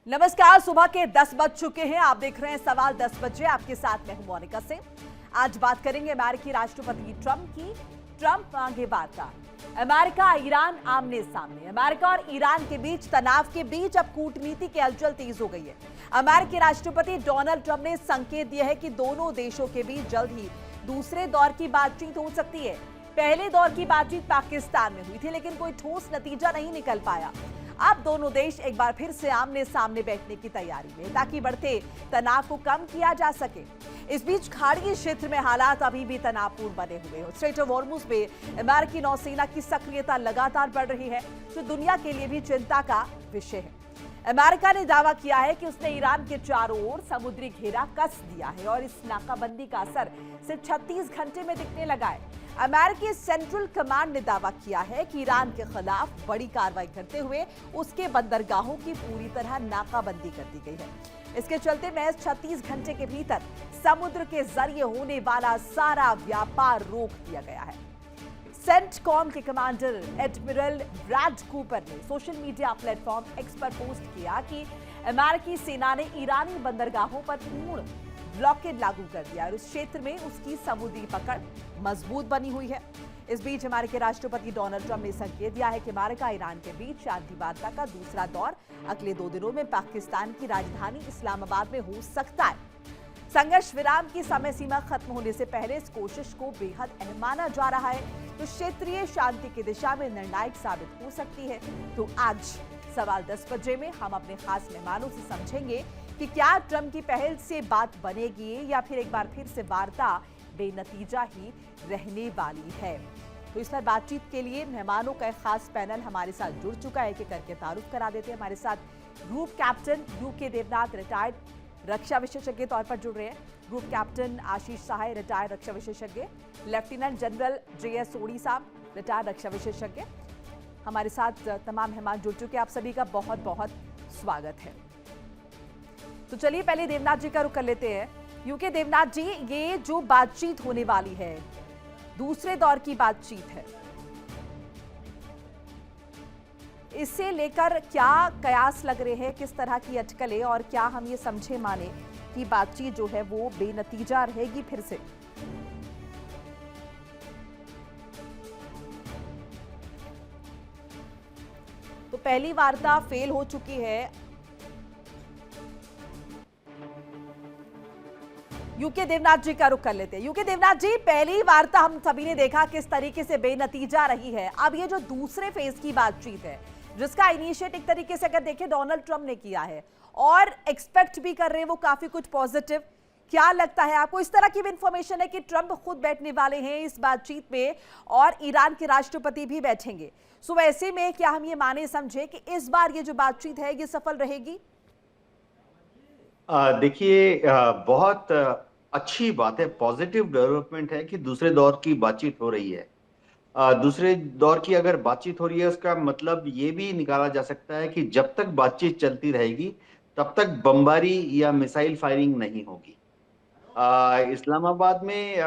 नमस्कार। सुबह के 10 बज चुके हैं। आप देख रहे हैं सवाल 10 बजे। आपके साथ मैं हूं मोनिका सिंह। आज बात करेंगे अमेरिकी राष्ट्रपति ट्रंप की। ट्रंप मांगे वार्ता। अमेरिका ईरान आमने सामने। अमेरिका और ईरान के बीच तनाव के बीच अब कूटनीति की हलचल तेज हो गई है। अमेरिकी राष्ट्रपति डोनाल्ड ट्रंप ने संकेत दिया है कि दोनों देशों के बीच जल्द ही दूसरे दौर की बातचीत हो सकती है। पहले दौर की बातचीत पाकिस्तान में हुई थी, लेकिन कोई ठोस नतीजा नहीं निकल पाया। अब दोनों देश एक बार फिर से आमने सामने बैठने की तैयारी में, ताकि बढ़ते तनाव को कम किया जा सके। इस बीच खाड़ी क्षेत्र में हालात अभी भी तनावपूर्ण बने हुए हैं। स्ट्रेट ऑफ हॉर्मुज में अमेरिकी नौसेना की सक्रियता लगातार बढ़ रही है, जो दुनिया के लिए भी चिंता का विषय है। अमेरिका ने दावा किया है कि उसने ईरान के चारों ओर समुद्री घेरा कस दिया है और इस नाकाबंदी का असर सिर्फ 36 घंटे में दिखने लगा है। अमेरिकी सेंट्रल कमांड ने दावा किया है कि ईरान के खिलाफ बड़ी कार्रवाई करते हुए उसके बंदरगाहों की पूरी तरह नाकाबंदी कर दी गई है। इसके चलते महज 36 घंटे के भीतर समुद्र के जरिए होने वाला सारा व्यापार रोक दिया गया है। सेंटकॉम के कमांडर एडमिरल ब्रैड कूपर ने सोशल मीडिया प्लेटफॉर्म एक्स पर पोस्ट किया कि अमेरिकी सेना ने ईरानी बंदरगाहों पर पूर्ण ब्लॉकेड लागू कर दिया और इस क्षेत्र में उसकी समुद्री पकड़ मजबूत बनी हुई है। इस बीच अमेरिकी राष्ट्रपति डोनाल्ड ट्रंप ने संकेत दिया है कि अमेरिका ईरान के बीच शांति वार्ता का दूसरा दौर अगले 2 दिनों में पाकिस्तान की राजधानी इस्लामाबाद में हो सकता है। संघर्ष विराम की समय सीमा खत्म होने से पहले इस कोशिश को बेहद अहम माना जा रहा है, तो क्षेत्रीय शांति की दिशा में निर्णायक साबित हो सकती है। तो आज सवाल 10 बजे में हम अपने खास मेहमानों से समझेंगे कि क्या ट्रंप की पहल से बात बनेगी या फिर एक बार फिर से वार्ता बेनतीजा ही रहने वाली है। तो इस पर बातचीत के लिए मेहमानों का एक खास पैनल हमारे साथ जुड़ चुका है। कि करके तारुफ करा देते हैं। हमारे साथ group captain UK Devnath retired रक्षा विशेषज्ञ के तौर पर जुड़ रहे हैं। Group captain Ashish Sahay retired रक्षा विशेषज्ञ, लेफ्टिनेंट जनरल JS सोढ़ी साहब रिटायर्ड रक्षा विशेषज्ञ। हमारे साथ तमाम मेहमान जुड़ चुके हैं। आप सभी का बहुत बहुत स्वागत है। तो चलिए पहले देवनाथ जी का रुख कर लेते हैं। यूके देवनाथ जी, ये जो बातचीत होने वाली है, दूसरे दौर की बातचीत है, इससे लेकर क्या कयास लग रहे हैं, किस तरह की अटकलें, और क्या हम ये समझे माने कि बातचीत जो है वो बेनतीजा रहेगी फिर से? तो पहली वार्ता फेल हो चुकी है। यूके देवनाथ जी का रुख कर लेते हैं। यूके देवनाथ जी, पहली वार्ता हम सभी ने देखा किस तरीके से बेनतीजा रही है। अब ये जो दूसरे फेज की बातचीत है, जिसका इनिशिएट एक तरीके से अगर देखें डोनाल्ड ट्रंप ने किया है और एक्सपेक्ट भी कर रहे हैं वो काफी कुछ पॉजिटिव, क्या लगता है आपको? इस तरह की भी इंफॉर्मेशन है कि ट्रंप खुद बैठने वाले हैं इस बातचीत में और ईरान के राष्ट्रपति भी बैठेंगे। सो वैसे में क्या हम ये माने समझे कि इस बार ये जो बातचीत है ये सफल रहेगी? देखिए, बहुत अच्छी बात है, पॉजिटिव डेवलपमेंट है कि दूसरे दौर की बातचीत हो रही है। दूसरे दौर की अगर बातचीत हो रही है, उसका मतलब ये भी निकाला जा सकता है कि जब तक बातचीत चलती रहेगी तब तक बमबारी या मिसाइल फायरिंग नहीं होगी। इस्लामाबाद में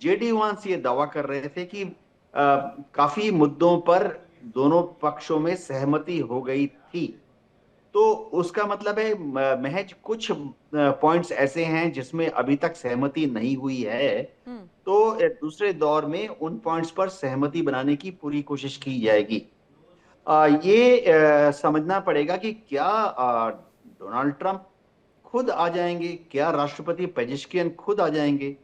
JD वांस ये दावा कर रहे थे कि काफी मुद्दों पर दोनों पक्षों में सहमति हो गई थी। तो उसका मतलब है महज कुछ पॉइंट्स ऐसे हैं जिसमें अभी तक सहमति नहीं हुई है। तो दूसरे दौर में उन पॉइंट्स पर सहमति बनाने की पूरी कोशिश की जाएगी। ये समझना पड़ेगा कि क्या डोनाल्ड ट्रंप खुद आ जाएंगे, क्या राष्ट्रपति पेजेश्कियन खुद आ जाएंगे।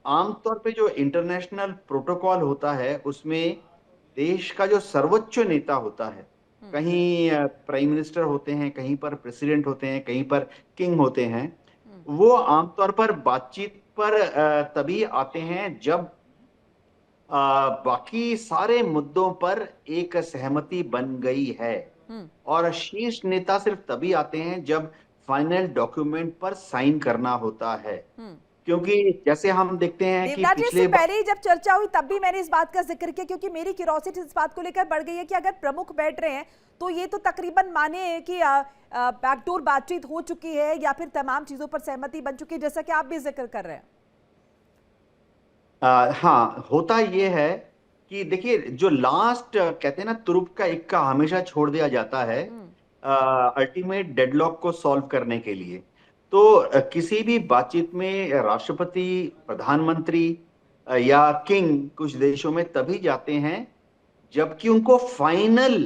आमतौर पे जो इंटरनेशनल प्रोटोकॉल होता है उसमें देश का जो सर्वोच्च नेता होता है, कहीं प्राइम मिनिस्टर होते हैं, कहीं पर प्रेसिडेंट होते हैं, कहीं पर किंग होते हैं, वो आमतौर पर बातचीत पर तभी आते हैं जब बाकी सारे मुद्दों पर एक सहमति बन गई है। और शीर्ष नेता सिर्फ तभी आते हैं जब फाइनल डॉक्यूमेंट पर साइन करना होता है। क्योंकि जैसे हम देखते हैं कि देवनाथ जी, इससे पिछले पहले ही जब चर्चा हुई तब भी मैंने इस बात का जिक्र किया, क्योंकि मेरी क्यूरोसिटी इस बात को लेकर बढ़ गई है कि अगर प्रमुख बैठ रहे हैं तो ये तो तकरीबन माने कि बैकडोर बातचीत हो चुकी है या फिर तमाम चीजों पर सहमति बन चुकी है, जैसा कि आप भी जिक्र कर रहे हैं। हाँ, होता ये है कि देखिए, जो लास्ट कहते हैं ना, तुरुप का इक्का हमेशा छोड़ दिया जाता है। अल्टीमेट डेडलॉक को सॉल्व करने के लिए। तो किसी भी बातचीत में राष्ट्रपति, प्रधानमंत्री या किंग कुछ देशों में तभी जाते हैं जबकि उनको फाइनल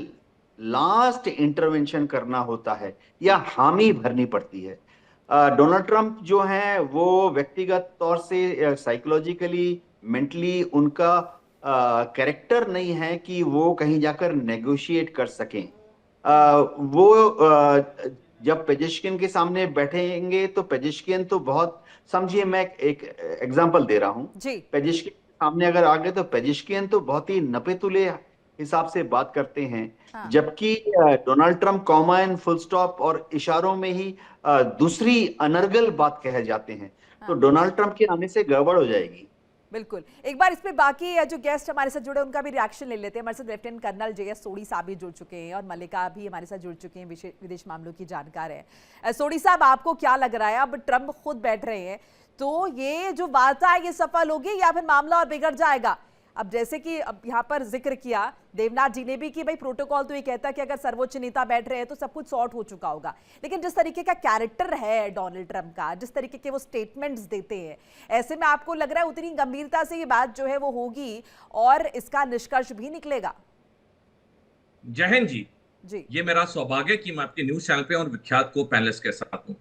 लास्ट इंटरवेंशन करना होता है या हामी भरनी पड़ती है। डोनाल्ड ट्रंप जो हैं वो व्यक्तिगत तौर से साइकोलॉजिकली, मेंटली उनका कैरेक्टर नहीं है कि वो कहीं जाकर नेगोशिएट कर सकें। वो जब पेजेश्किन के सामने बैठेंगे तो पेजेश्किन तो बहुत, समझिए मैं एक एग्जांपल दे रहा हूं, जी। पेजेश्किन के सामने अगर आ गए तो पेजेश्किन तो बहुत ही नपे-तुले हिसाब से बात करते हैं, हाँ। जबकि Donald Trump comma and full stop और इशारों में ही दूसरी अनर्गल बात कह जाते हैं। तो हाँ। डोनाल्ड ट्रंप के आने से गड़बड़ हो जाएगी। बिल्कुल, एक बार इस पे बाकी जो गेस्ट हमारे साथ जुड़े उनका भी रिएक्शन ले लेते हैं। हमारे साथ लेफ्टिनेंट कर्नल जे.एस. सोढ़ी साहब भी जुड़ चुके हैं और मल्लिका भी हमारे साथ जुड़ चुके हैं, विदेश मामलों की जानकार है। सोढ़ी साहब, आपको क्या लग रहा है, अब ट्रंप खुद बैठ रहे हैं तो ये जो वार्ता है ये सफल होगी या फिर मामला और बिगड़ जाएगा? अब जैसे कि अब यहाँ पर जिक्र किया देवनाथ जी ने भी कि भाई प्रोटोकॉल तो ये कहता है कि अगर सर्वोच्च नेता बैठ रहे हैं तो सब कुछ सॉर्ट हो चुका होगा, लेकिन जिस तरीके का कैरेक्टर है डोनाल्ड ट्रंप का, जिस तरीके के वो स्टेटमेंट्स देते हैं, ऐसे में आपको लग रहा है उतनी गंभीरता से ये बात जो है वो होगी और इसका निष्कर्ष भी निकलेगा? जय हिंद जी। जी। ये मेरा सौभाग्य कि मैं आपके न्यूज चैनल पे और विख्यात को पैनलिस्ट के साथ हूं।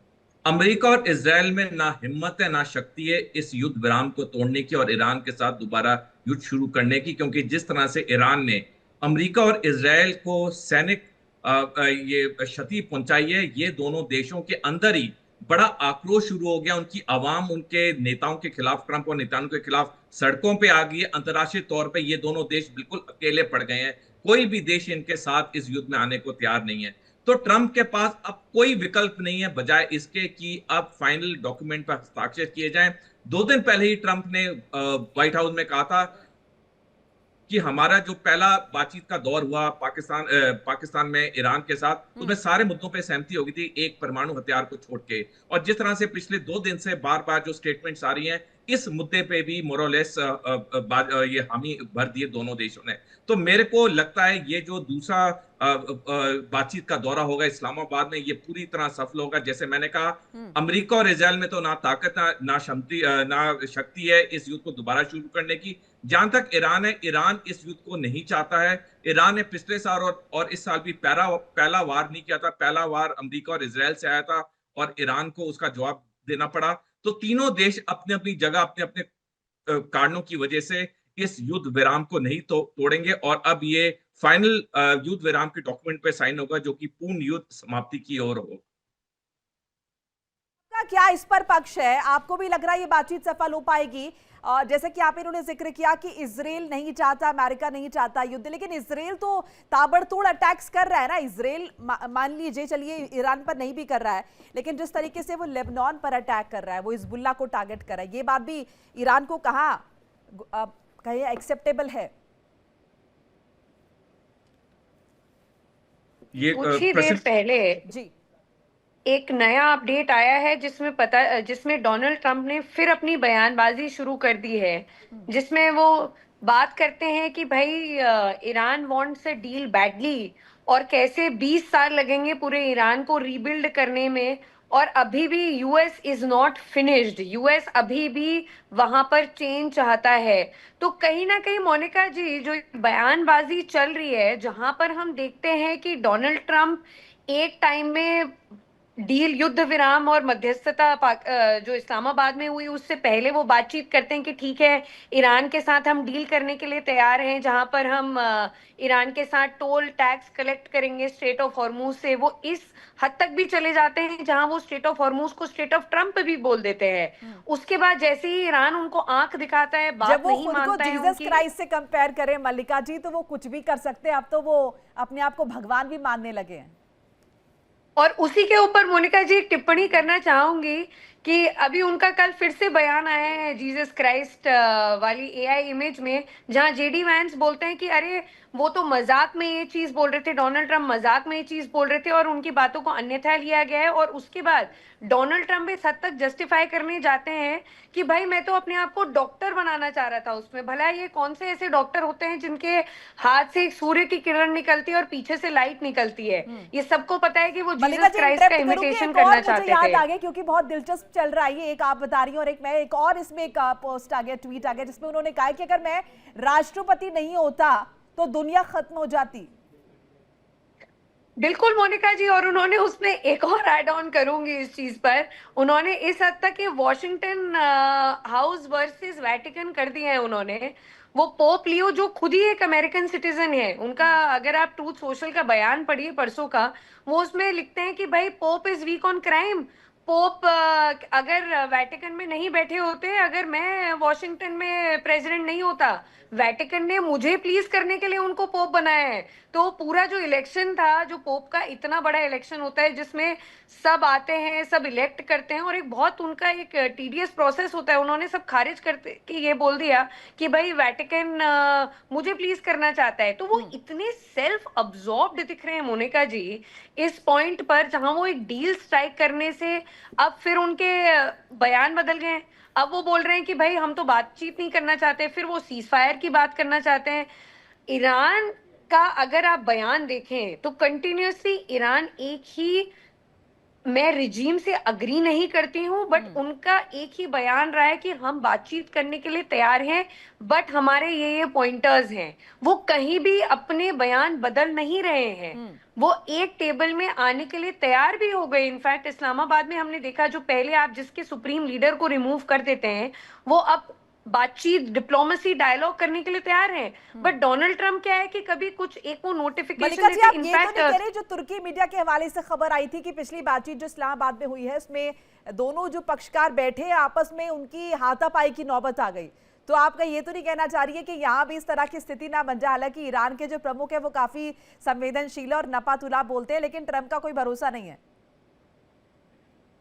अमेरिका और इजराइल में ना हिम्मत है ना शक्ति है इस युद्ध विराम को तोड़ने की और ईरान के साथ दोबारा युद्ध शुरू करने की, क्योंकि जिस तरह से ईरान ने अमेरिका और इजराइल को सैनिक ये क्षति पहुंचाई है, ये दोनों देशों के अंदर ही बड़ा आक्रोश शुरू हो गया। उनकी आवाम उनके नेताओं के खिलाफ, ट्रंप और नेताओं के खिलाफ सड़कों पे आ गई है। अंतर्राष्ट्रीय तौर पे ये दोनों देश बिल्कुल अकेले पड़ गए हैं, कोई भी देश इनके साथ इस युद्ध में आने को तैयार नहीं है। तो ट्रंप के पास अब कोई विकल्प नहीं है बजाय इसके कि अब फाइनल डॉक्यूमेंट पर हस्ताक्षर किए जाएं। 2 दिन पहले ही ट्रंप ने व्हाइट हाउस में कहा था कि हमारा जो पहला बातचीत का दौर हुआ पाकिस्तान में ईरान के साथ, उसमें सारे मुद्दों पे सहमति हो गई थी, एक परमाणु हथियार को छोड़ के। और जिस तरह से पिछले 2 दिन से बार बार जो स्टेटमेंट्स आ रही हैं, इस मुद्दे पे भी मोरलेस ये हामी भर दिए दोनों देशों ने। तो मेरे को लगता है ये जो दूसरा बातचीत का दौरा होगा इस्लामाबाद में, ये पूरी तरह सफल होगा। जैसे मैंने कहा, अमेरिका और इजराइल में तो ना ताकत ना शक्ति है इस युद्ध को दोबारा शुरू करने की। जहां तक ईरान है, ईरान इस युद्ध को नहीं चाहता है। ईरान ने पिछले साल और इस साल भी पहला वार नहीं किया था। पहला वार अमेरिका और इजराइल से आया था और ईरान को उसका जवाब देना पड़ा। तो तीनों देश अपने अपनी जगह अपने अपने कारणों की वजह से इस युद्ध विराम को नहीं तोड़ेंगे और अब ये फाइनल युद्ध विराम के डॉक्यूमेंट पे साइन होगा जो कि पूर्ण युद्ध समाप्ति की ओर हो। क्या इस पर पक्ष है? आपको भी लग रहा है ये बातचीत सफल हो पाएगी? जैसे कि आप इन्होंने जिक्र किया कि इजराइल नहीं चाहता, अमेरिका नहीं चाहता युद्ध, लेकिन इजराइल तो ताबड़तोड़ अटैक्स कर रहा है ना। इजराइल मान लीजिए, चलिए ईरान पर नहीं भी कर रहा है, लेकिन जिस तरीके से वो लेबनान पर अटैक कर रहा है, वो हिजबुल्लाह को टारगेट कर रहा है, ये बात भी ईरान को कहीं एक्सेप्टेबल है? ये कुछ ही देर पहले जी एक नया अपडेट आया है जिसमें डोनाल्ड ट्रंप ने फिर अपनी बयानबाजी शुरू कर दी है, जिसमें वो बात करते हैं कि भाई Iran wants a deal badly और कैसे 20 साल लगेंगे पूरे ईरान को रीबिल्ड करने में, और अभी भी US is not finished, US अभी भी वहां पर चेंज चाहता है। तो कहीं ना कहीं मोनिका जी, जो बयानबाजी चल रही है, जहां पर हम देखते हैं कि डोनाल्ड ट्रंप एक टाइम में डील, युद्ध विराम और मध्यस्थता जो इस्लामाबाद में हुई उससे पहले वो बातचीत करते हैं कि ठीक है, ईरान के साथ हम डील करने के लिए तैयार हैं, जहां पर हम ईरान के साथ टोल टैक्स कलेक्ट करेंगे स्ट्रेट ऑफ हॉर्मूज से। वो इस हद तक भी चले जाते हैं जहां वो स्ट्रेट ऑफ हॉर्मूज को स्ट्रेट ऑफ ट्रंप भी बोल देते हैं। उसके बाद जैसे ही ईरान उनको आंख दिखाता है, बात नहीं मानता है, जीसस क्राइस्ट से कंपेयर करें मल्लिका जी, तो वो कुछ भी कर सकते हैं। अब तो वो अपने आप को भगवान भी मानने लगे हैं। और उसी के ऊपर मोनिका जी एक टिप्पणी करना चाहूंगी कि अभी उनका कल फिर से बयान आया है जीसस क्राइस्ट वाली एआई इमेज में, जहां जेडी वैंस बोलते हैं कि अरे वो तो मजाक में ये चीज बोल रहे थे, डोनाल्ड ट्रंप मजाक में ये चीज बोल रहे थे और उनकी बातों को अन्यथा लिया गया है। और उसके बाद डोनाल्ड ट्रंप इस हद तक जस्टिफाई करने जाते हैं कि भाई मैं तो अपने आप को डॉक्टर बनाना चाह रहा था उसमें। भला ये कौन से ऐसे डॉक्टर होते हैं जिनके हाथ से सूर्य की किरण निकलती है और पीछे से लाइट निकलती है? ये सबको पता है कि वो मल्लिका जीसस जी क्राइस्ट का इंटरप्ट करूंगी, इमिटेशन एक और करना मुझे चाहते याद थे। आ गया क्योंकि बहुत दिलचस्प चल रहा है ये, एक आप बता रही हैं और एक और इसमें एक पोस्ट आ गया, ट्वीट आ गया जिसमें उन्होंने कहा कि अगर मैं राष्ट्रपति नहीं होता तो दुनिया खत्म हो जाती। बिल्कुल मोनिका जी, और उन्होंने उसमें एक और ऐड ऑन करूंगी इस चीज पर, उन्होंने इस हद तक कि वॉशिंगटन हाउस वर्सेस वेटिकन कर दिया है उन्होंने। वो पोप लियो जो खुद ही एक अमेरिकन सिटीजन है, उनका अगर आप ट्रूथ सोशल का बयान पढ़िए परसों का, वो उसमें लिखते हैं कि भाई pope is weak on crime. Pope अगर वेटिकन में नहीं बैठे होते, अगर मैं वॉशिंगटन में प्रेसिडेंट नहीं होता, वेटिकन ने मुझे प्लीज करने के लिए उनको पोप बनाया है। तो पूरा जो इलेक्शन था, जो पोप का इतना बड़ा इलेक्शन होता है जिसमें सब आते हैं, सब इलेक्ट करते हैं और एक बहुत उनका एक टीडियस प्रोसेस होता है, उन्होंने सब खारिज करते कि ये बोल दिया कि भाई वेटिकन मुझे प्लीज करना चाहता है। तो वो इतने सेल्फ अब्सॉर्ब्ड दिख रहे हैं मोनिका जी इस पॉइंट पर, जहां वो एक डील स्ट्राइक करने से अब फिर उनके बयान बदल गए हैं। अब वो बोल रहे हैं कि भाई हम तो बातचीत नहीं करना चाहते, फिर वो सीज फायर की बात करना चाहते हैं। ईरान का अगर आप बयान देखें तो कंटिन्यूसली ईरान एक ही, मैं रिजीम से अग्री नहीं करती हूं, बट उनका एक ही बयान रहा है कि हम बातचीत करने के लिए तैयार हैं, बट हमारे ये पॉइंटर्स हैं। वो कहीं भी अपने बयान बदल नहीं रहे हैं, वो एक टेबल में आने के लिए तैयार भी हो गए। इनफैक्ट इस्लामाबाद में हमने देखा, जो पहले आप जिसके सुप्रीम लीडर को रिमूव कर देते हैं, वो अब बातचीत, डिप्लोमेसी, डायलॉग करने के लिए तैयार हैं। बट डोनाल्ड ट्रंप क्या है कि कभी कुछ एक वो नोटिफिकेशन मल्लिका जी देते, आप ये तो नहीं कह इनफैक्ट रहे, जो तुर्की मीडिया के हवाले से खबर आई थी कि पिछली बातचीत जो इस्लामाबाद में हुई है उसमें दोनों जो पक्षकार बैठे आपस में उनकी हाथापाई की नौबत आ गई, तो आपका ये तो नहीं कहना चाह रही है कि यहाँ भी इस तरह की स्थिति ना बन जाए? हालांकि ईरान के जो प्रमुख है वो काफी संवेदनशील और नपातुला बोलते हैं, लेकिन ट्रंप का कोई भरोसा नहीं है।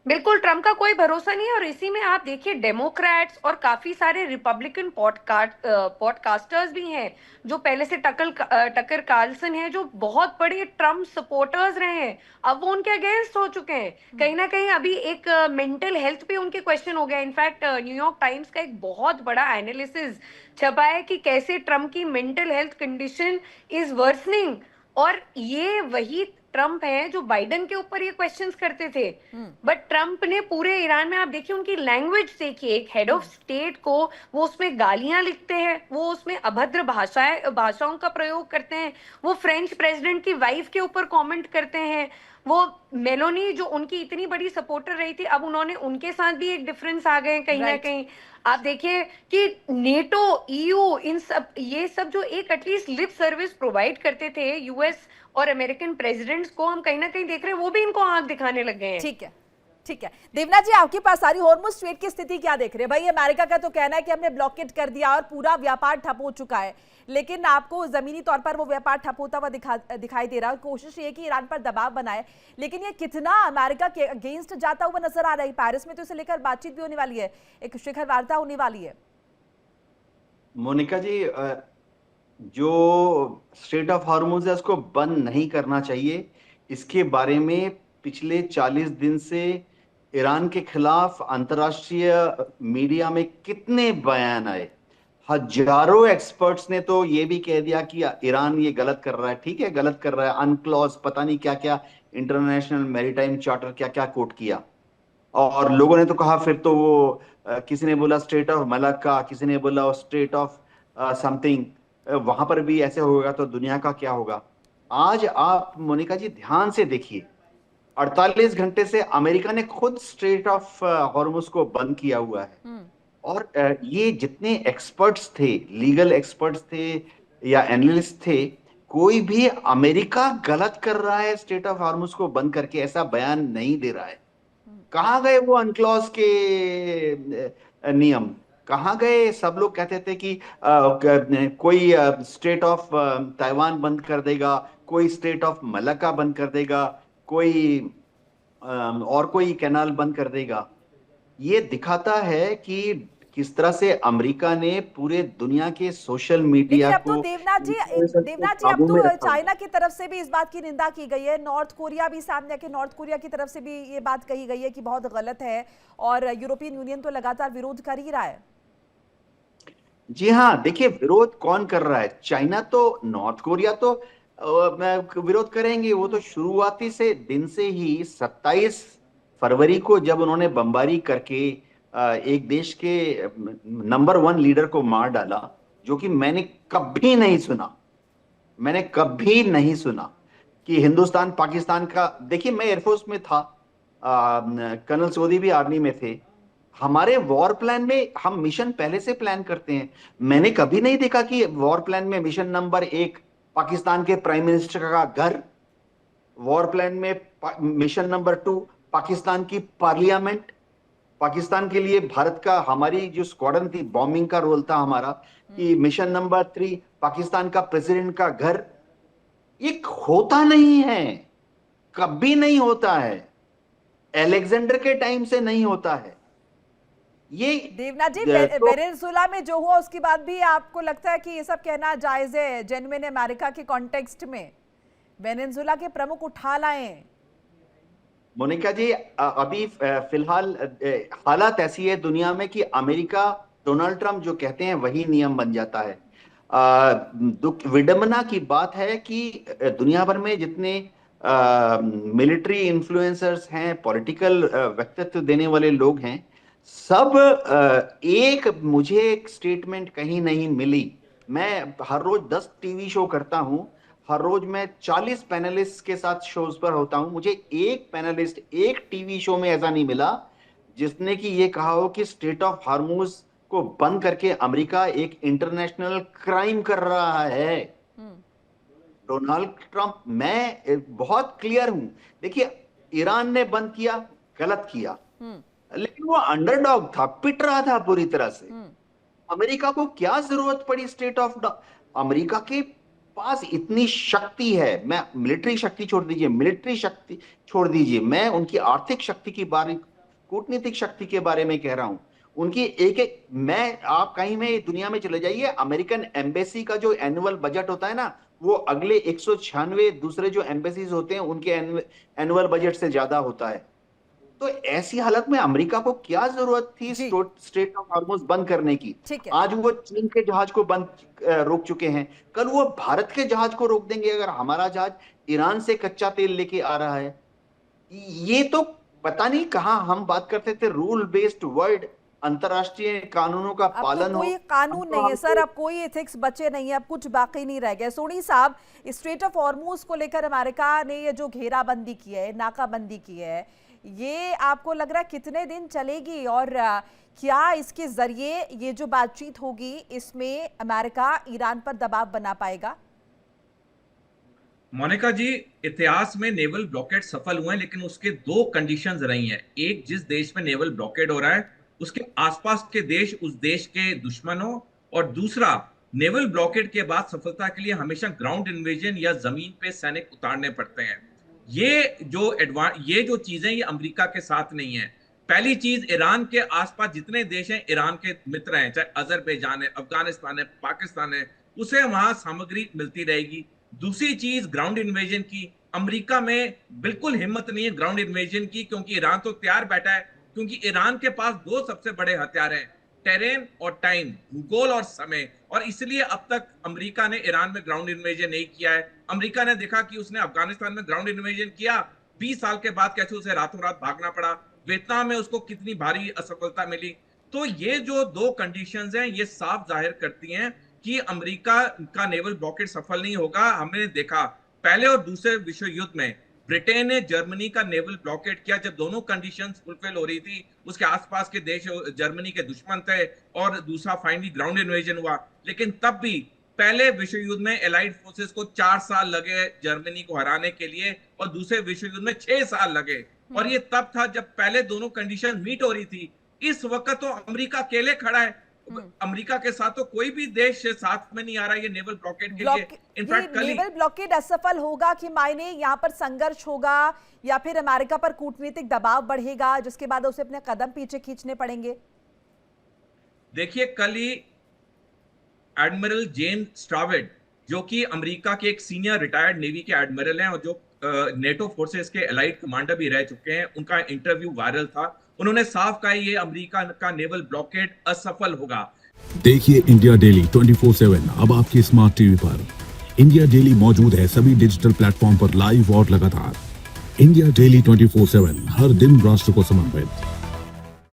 बिल्कुल टर्म का कोई भरोसा नहीं है। और इसी में आप देखिए डेमोक्रेट्स और काफी सारे रिपब्लिकन पॉडकास्टर्स भी हैं, जो पहले से टकर कार्लसन है, जो बहुत बड़े ट्रम्प सपोर्टर्स रहे हैं, अब वो उनके अगेंस्ट हो चुके हैं। कहीं ना कहीं अभी एक मेंटल हेल्थ पे उनके क्वेश्चन हो गया। इनफैक्ट न्यूयॉर्क टाइम्स का एक बहुत बड़ा एनालिसिस छपा है कि कैसे ट्रम्प की mental health condition is worsening. और ये वही ट्रम्प है जो बाइडेन के ऊपर ये क्वेश्चंस करते थे, बट ट्रम्प ने पूरे ईरान में, आप देखिए उनकी लैंग्वेज देखिए, एक हेड ऑफ स्टेट को वो उसमें गालियां लिखते हैं, वो उसमें अभद्र भाषाओं का प्रयोग करते हैं, वो फ्रेंच प्रेसिडेंट की वाइफ के ऊपर कमेंट करते हैं। वो मेलोनी जो उनकी इतनी बड़ी सपोर्टर रही थी, अब उन्होंने उनके साथ भी एक डिफरेंस आ गए कहीं ना कहीं। आप देखिए कि नेटो, ईयू, इन सब, ये सब जो एक एटलीस्ट लिप सर्विस प्रोवाइड करते थे यूएस और अमेरिकन प्रेसिडेंट्स को, हम कहीं ना कहीं देख रहे हैं वो भी इनको आंख दिखाने लग गए हैं। ठीक है, ठीक है। देवना जी आपके पास सारी हॉर्मुज स्ट्रेट की स्थिति क्या देख रहे हैं? भाई अमेरिका का तो कहना है कि हमने ब्लॉकेट कर दिया और पूरा व्यापार ठप हो चुका है, लेकिन आपको जमीनी तौर पर वो व्यापार ठप होता हुआ दिखाई दे रहा है। कोशिश ये कि ईरान पर दबाव बनाए, लेकिन ये कितना अमेरिका के अगेंस्ट जाता हुआ नजर आ रहा है। पेरिस में तो इसे लेकर बातचीत भी होने वाली है, एक शिखर वार्ता होने वाली है। मोनिका जी, जो स्ट्रेट ऑफ हॉर्मुज है उसको बंद नहीं करना चाहिए। इसके बारे में पिछले 40 दिन से ईरान के खिलाफ अंतर्राष्ट्रीय मीडिया में कितने बयान आए। हजारों एक्सपर्ट्स ने तो ये भी कह दिया कि ईरान ये गलत कर रहा है। ठीक है, गलत कर रहा है, अनक्लॉज पता नहीं क्या क्या, इंटरनेशनल मैरीटाइम चार्टर क्या क्या कोट किया। और लोगों ने तो कहा फिर तो वो किसी ने बोला स्ट्रेट ऑफ मलक्का, किसी ने बोला स्ट्रेट ऑफ समथिंग, वहां पर भी ऐसे होगा तो दुनिया का क्या होगा। आज आप मोनिका जी ध्यान से देखिए, 48 घंटे से अमेरिका ने खुद स्ट्रेट ऑफ हॉर्मुज को बंद किया हुआ है। और ये जितने एक्सपर्ट्स थे, लीगल एक्सपर्ट्स थे या एनालिस्ट थे, कोई भी अमेरिका गलत कर रहा है स्ट्रेट ऑफ हॉर्मुज को बंद करके ऐसा बयान नहीं दे रहा है। कहाँ गए वो अनक्लॉज के नियम? कहाँ गए? सब लोग कहते थे कि कोई स्टेट ऑफ ताइवान बंद कर देगा, कोई स्टेट ऑफ मलक्का बंद कर देगा, कोई और कोई कैनाल बंद कर देगा। ये दिखाता है कि किस तरह से अमेरिका ने पूरे दुनिया के सोशल लेकिन मीडिया अब तो को, देवनाथ जी अब काबू में तो रखा। चाइना की तरफ से भी इस बात की निंदा की गई है, नॉर्थ कोरिया भी सामने आके नॉर्थ कोरिया की तरफ से भी ये बात कही गई है कि बहुत गलत है, और यूरोपियन यूनियन तो लगातार विरोध कर ही रहा है। जी हाँ, देखिए विरोध कौन कर रहा है? चाइना तो, नॉर्थ कोरिया तो विरोध करेंगे। वो तो शुरुआती से दिन से ही 27 फरवरी को जब उन्होंने बमबारी करके एक देश के नंबर 1 लीडर को मार डाला, जो कि मैंने कभी नहीं सुना कि हिंदुस्तान पाकिस्तान का। देखिए मैं एयरफोर्स में था, कर्नल सोधी भी आर्मी में थे। हमारे वॉर प्लान में हम मिशन पहले से प्लान करते हैं। मैंने कभी नहीं देखा कि वॉर प्लान में मिशन नंबर 1 पाकिस्तान के प्राइम मिनिस्टर का घर, वॉर प्लान में मिशन नंबर 2 पाकिस्तान की पार्लियामेंट, पाकिस्तान के लिए भारत का, हमारी जो स्क्वाड्रन थी, बॉम्बिंग का रोल था हमारा, कि मिशन नंबर 3 पाकिस्तान का प्रेसिडेंट का घर। ये होता नहीं है, कभी नहीं होता है, अलेक्जेंडर के टाइम से नहीं होता है ये। देवनाथ जी, तो वेनेजुएला में जो हुआ उसके बाद भी आपको लगता है कि ये सब कहना जायज है, जेन्युइन अमेरिका के कॉन्टेक्स्ट में वेनेजुएला के प्रमुख उठा लाए? मोनिका जी, अभी फिलहाल हालात ऐसी है दुनिया में कि अमेरिका, डोनाल्ड ट्रंप जो कहते हैं वही नियम बन जाता है। दुख विडंबना की बात है कि दुनिया भर में जितने मिलिट्री इन्फ्लुएंसर्स हैं, पॉलिटिकल व्यक्तित्व देने वाले लोग हैं, सब एक, मुझे एक स्टेटमेंट कहीं नहीं मिली। मैं हर रोज 10 टीवी शो करता हूं, हर रोज मैं 40 पैनलिस्ट के साथ शोज पर होता हूं, मुझे एक पैनलिस्ट एक टीवी शो में ऐसा नहीं मिला जिसने कि ये कहा हो कि स्ट्रेट ऑफ हार्मूज को बंद करके अमेरिका एक इंटरनेशनल क्राइम कर रहा है। डोनाल्ड ट्रंप, मैं बहुत क्लियर हूं। देखिए, ईरान ने बंद किया, गलत किया, लेकिन वो अंडरडॉग था, पिट रहा था पूरी तरह से। अमेरिका को क्या जरूरत पड़ी स्टेट ऑफ, अमेरिका के पास इतनी शक्ति है। मैं मिलिट्री शक्ति छोड़ दीजिए, मिलिट्री शक्ति छोड़ दीजिए, मैं उनकी आर्थिक शक्ति की बारे, कूटनीतिक शक्ति के बारे में कह रहा हूं। उनकी एक एक, मैं, आप कहीं में दुनिया में चले जाइए, अमेरिकन एम्बेसी का जो एनुअल बजट होता है ना, वो अगले 196 दूसरे जो एम्बेसीज होते हैं उनके एनुअल बजट से ज्यादा होता है। तो ऐसी हालत में अमेरिका को क्या जरूरत थी स्ट्रेट ऑफ हार्मोज बंद करने की? आज वो चीन के जहाज को रोक चुके हैं, कल वो भारत के जहाज को रोक देंगे अगर हमारा जहाज ईरान से कच्चा तेल लेके आ रहा है। ये तो पता नहीं कहां हम बात करते थे रूल बेस्ड वर्ल्ड, अंतरराष्ट्रीय कानूनों का पालन हो। कोई कानून नहीं है सर, अब कोई एथिक्स बचे नहीं है, अब कुछ बाकी नहीं रह गया। सोनी साहब, स्ट्रेट ऑफ हॉर्मूज को लेकर अमेरिका ने ये जो घेराबंदी की है, नाकाबंदी की है, ये आपको लग रहा है कितने दिन चलेगी, और क्या इसके जरिए ये जो बातचीत होगी इसमें अमेरिका ईरान पर दबाव बना पाएगा? मोनिका जी, इतिहास में नेवल ब्लॉकेड सफल हुए हैं, लेकिन उसके 2 कंडीशंस रही हैं। एक, जिस देश में नेवल ब्लॉकेड हो रहा है उसके आसपास के देश उस देश के दुश्मन हो, और दूसरा, नेवल ब्लॉकेड के बाद सफलता के लिए हमेशा ग्राउंड इन्वेजन या जमीन पे सैनिक उतारने पड़ते हैं। ये जो चीजें ये अमेरिका के साथ नहीं है। पहली चीज, ईरान के आसपास जितने देश हैं ईरान के मित्र हैं, चाहे अजरबैजान है, अफगानिस्तान है, पाकिस्तान है, उसे वहां सामग्री मिलती रहेगी। दूसरी चीज, ग्राउंड इन्वेजन की, अमेरिका में बिल्कुल हिम्मत नहीं है ग्राउंड इन्वेजन की, क्योंकि ईरान तो तैयार बैठा है, क्योंकि ईरान के पास 2 सबसे बड़े हथियार हैं, टेरेन और टाइम, भूगोल और समय। और इसलिए अब तक अमेरिका ने ईरान में ग्राउंड इन्वेजन नहीं किया है। अमेरिका ने देखा कि उसने अफगानिस्तान में ग्राउंड इन्वेजन किया, 20 साल के बाद कैसे उसे रातों रात भागना पड़ा, वियतनाम में उसको कितनी भारी असफलता मिली। तो ये जो 2 कंडीशंस हैं, ये साफ जाहिर करती हैं कि अमेरिका का नेवल ब्लॉकेड सफल नहीं होगा। हमने देखा पहले और दूसरे विश्व युद्ध में ब्रिटेन ने जर्मनी का नेवल ब्लॉकेड किया, जब दोनों कंडीशंस फुलफिल हो रही थी, उसके आसपास के देश जर्मनी के दुश्मन थे, और दूसरा फाइनली ग्राउंड इन्वेजन हुआ। लेकिन तब भी पहले विश्व युद्ध में एलाइड फोर्सेस को 4 साल लगे जर्मनी को हराने के लिए, और दूसरे विश्व युद्ध में 6 साल लगे। और ये तब था जब पहले दोनों कंडीशन मीट हो रही थी। इस वक्त तो अमेरिका अकेले खड़ा है, अमेरिका के साथ तो कोई भी देश साथ में नहीं आ रहा है ये नेवल ब्लॉकेड के लिए। इनफैक्ट कल नेवल ब्लॉकेड असफल होगा कि मायने यहाँ पर संघर्ष होगा या फिर अमेरिका पर कूटनीतिक दबाव बढ़ेगा जिसके बाद उसे अपने कदम पीछे खींचने पड़ेंगे? देखिए, कल ही एडमिरल जेम्स स्ट्रावेड, जो कि अमेरिका के एक सीनियर रिटायर्ड नेवी के एडमिरल हैं और जो नेटो फोर्सेस के एलाइड कमांडर भी रह चुके हैं, उनका इंटरव्यू वायरल था। उन्होंने साफ कहा ये अमेरिका का नेवल ब्लॉकेड असफल होगा। देखिए इंडिया डेली 24/7 अब आपकी स्मार्ट टीवी पर। इंडिया डेली मौजूद है सभी डिजिटल प्लेटफॉर्म पर लाइव और लगातार। इंडिया डेली 24/7 हर दिन राष्ट्र को समर्पित।